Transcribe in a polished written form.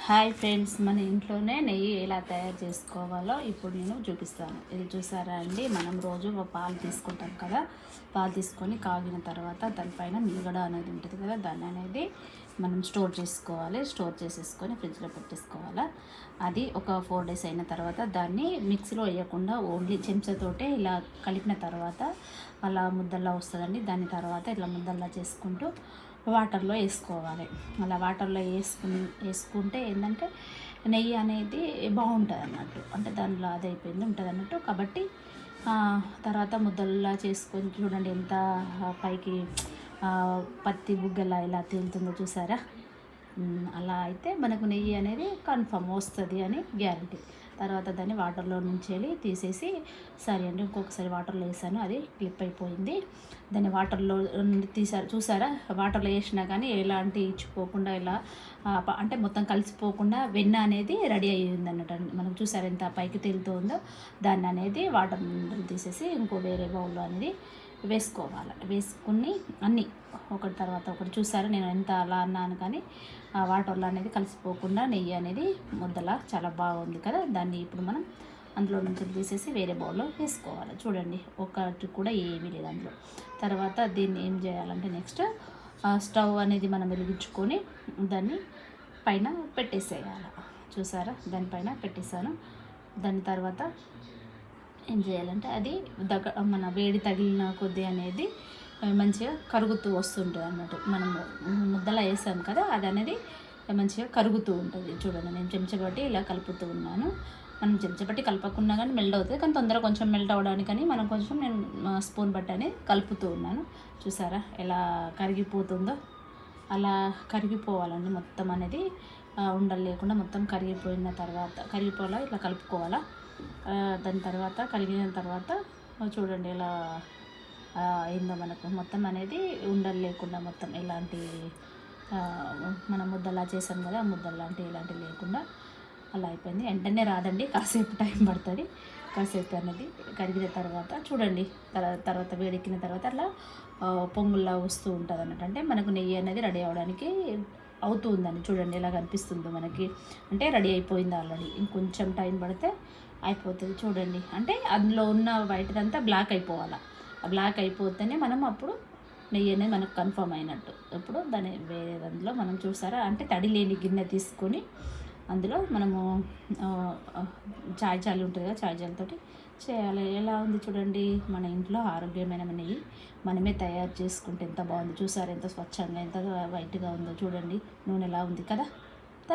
Hi friends, మన ఇంట్లోనే నెయ్యి ఎలా తయారు చేసుకోవాలో ఇప్పుడు నేను చూపిస్తాను. ఇది చూసారా అండి, మనం రోజు పాలు తీసుకుంటాం కదా. పాలు తీసుకొని కాగిన తర్వాత దానిపైన మీగడ అనేది ఉంటుంది కదా, దాన్ని అనేది మనం స్టోర్ చేసుకోవాలి. స్టోర్ చేసేసుకొని ఫ్రిడ్జ్లో పెట్టేసుకోవాలి. అది ఒక 4 days అయిన తర్వాత దాన్ని మిక్సీలో వేయకుండా ఓన్లీ చెంచాతోటే ఇలా కలిపిన తర్వాత అలా ముద్దల్లా వస్తుందండి. దాని తర్వాత ఇలా ముద్దల్లా చేసుకుంటూ వాటర్లో వేసుకోవాలి. అలా వాటర్లో వేసుకుంటే ఏంటంటే నెయ్యి అనేది బాగుంటుంది అన్నట్టు, అంటే దానిలో అది అయిపోయింది ఉంటుంది అన్నట్టు. కాబట్టి తర్వాత ముద్దల్లా చేసుకొని చూడండి ఎంత పైకి పత్తి బుగ్గలా ఇలా తేలుతుందో చూసారా. అలా అయితే మనకు నెయ్యి అనేది కన్ఫర్మ్ వస్తుంది అని గ్యారంటీ. తర్వాత దాన్ని వాటర్లో నుంచి వెళ్ళి తీసేసి, సరే అండి ఇంకొకసారి వాటర్లో వేసాను, అది క్లిప్ అయిపోయింది. దాన్ని వాటర్లో చూసారా, వాటర్లో వేసినా కానీ ఎలాంటి ఇచ్చిపోకుండా ఇలా అంటే మొత్తం కలిసిపోకుండా వెన్న అనేది రెడీ అయ్యింది అన్నట్టు. మనం చూసారా ఎంత పైకి తేలుతుందో. దాన్ని అనేది వాటర్ తీసేసి ఇంకో వేరే బౌల్లో అనేది వేసుకోవాలి. వేసుకుని అన్నీ ఒకటి తర్వాత ఒకటి చూసారా, నేను ఎంత అలా అన్నాను కానీ ఆ వాటర్లో అనేది కలిసిపోకుండా నెయ్యి అనేది ముద్దలా చాలా బాగుంది కదా. దాన్ని ఇప్పుడు మనం అందులో నుంచి తీసేసి వేరే బౌల్లో వేసుకోవాలి. చూడండి ఒకటి కూడా ఏమీ లేదు అందులో. తర్వాత దీన్ని ఏం చేయాలంటే నెక్స్ట్ స్టవ్ అనేది మనం వెలిగించుకొని దాన్ని పైన పెట్టేసేయాలి. చూసారా, దానిపైన పెట్టేసాను. దాని తర్వాత ఏం చేయాలంటే అది మన వేడి తగిలిన కొద్దీ అనేది మంచిగా కరుగుతూ వస్తుంటుంది అన్నట్టు. మనం ముద్దలా వేసాం కదా, అది అనేది మంచిగా కరుగుతూ ఉంటుంది. చూడండి నేను చెంచబట్టి ఇలా కలుపుతూ ఉన్నాను. మనం చెంచబట్టి కలపకున్నా కానీ మెల్ట్ అవుతుంది, కానీ తొందరగా కొంచెం మెల్ట్ అవ్వడానికని మనం కొంచెం నేను స్పూన్ బట్టి అనేది కలుపుతూ ఉన్నాను. చూసారా ఎలా కరిగిపోతుందో. అలా కరిగిపోవాలండి మొత్తం అనేది, ఉండలు లేకుండా మొత్తం కరిగిపోయిన తర్వాత కరిగిపోవాలా ఇట్లా కలుపుకోవాలా. దాని తర్వాత కరిగిన తర్వాత చూడండి ఎలా అయిందో మనకు. మొత్తం అనేది ఉండలు లేకుండా మొత్తం ఎలాంటి మనం ముద్దలా చేసాం కదా, ముద్దలాంటి ఇలాంటివి లేకుండా అలా అయిపోయింది. వెంటనే రాదండి, కాసేపు టైం పడుతుంది. కాసేపు అనేది కరిగిన తర్వాత చూడండి తర్వాత వేడెక్కిన తర్వాత అలా పొంగుల్లా వస్తూ ఉంటుంది అన్నట్టు. అంటే మనకు నెయ్యి అనేది రెడీ అవ్వడానికి అవుతూ ఉందని చూడండి ఎలా కనిపిస్తుందో మనకి. అంటే రెడీ అయిపోయింది ఆల్రెడీ, ఇంకొంచెం టైం పడితే అయిపోతుంది. చూడండి అంటే అందులో ఉన్న వైట్ అంతా బ్లాక్ అయిపోవాలి. బ్లాక్ అయిపోతేనే మనం అప్పుడు నెయ్యి అనేది మనకు కన్ఫర్మ్ అయినట్టు. ఇప్పుడు దాన్ని వేరే దాంట్లో మనం చూసారా, అంటే తడి లేని గిన్నె తీసుకొని అందులో మనము చాయ్ జాలి ఉంటుంది కదా, చాయ్ జాలితోటి చేయాలి. ఎలా ఉంది చూడండి, మన ఇంట్లో ఆరోగ్యమైన నెయ్యి మనమే తయారు చేసుకుంటే ఎంత బాగుంది. చూసారా ఎంత స్వచ్ఛంగా ఎంత వైట్గా ఉందో చూడండి, నూనె ఎలా ఉంది కదా.